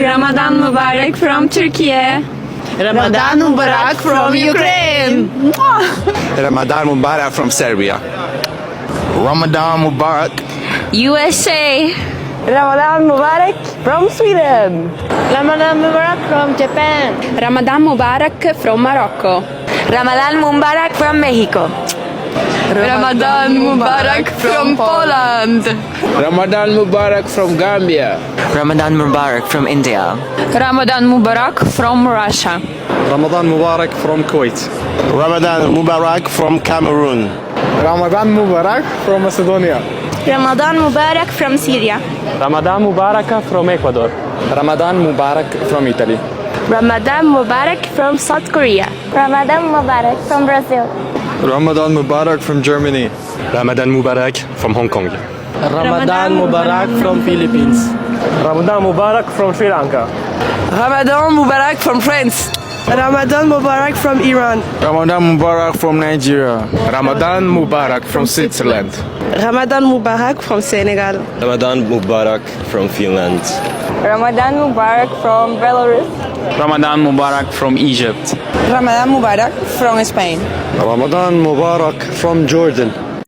Ramadan Mubarak from Turkey. Ramadan Mubarak from Ukraine. Ramadan Mubarak from Serbia. Ramadan Mubarak. USA. Ramadan Mubarak from Sweden. Ramadan Mubarak from Japan. Ramadan Mubarak from Morocco. Ramadan Mubarak from Mexico. Ramadan Mubarak from Poland. Ramadan Mubarak from Gambia. Ramadan Mubarak from India. Ramadan Mubarak from Russia. Ramadan Mubarak from Kuwait. Ramadan Mubarak from Cameroon. Ramadan Mubarak from Macedonia. Ramadan Mubarak from Syria. Ramadan Mubarak from Ecuador. Ramadan Mubarak from Italy. Ramadan Mubarak from South Korea. Ramadan Mubarak from Brazil. Ramadan Mubarak from Germany. Ramadan Mubarak from Hong Kong. Ramadan Mubarak from Philippines. Ramadan Mubarak from Sri Lanka. Ramadan Mubarak from France. Ramadan Mubarak from Iran. Ramadan Mubarak from Nigeria. Ramadan Mubarak from Switzerland. Ramadan Mubarak from Senegal. Ramadan Mubarak from Finland. Ramadan Mubarak from Belarus. Ramadan Mubarak from Egypt. Ramadan Mubarak from Spain. Ramadan Mubarak from Jordan.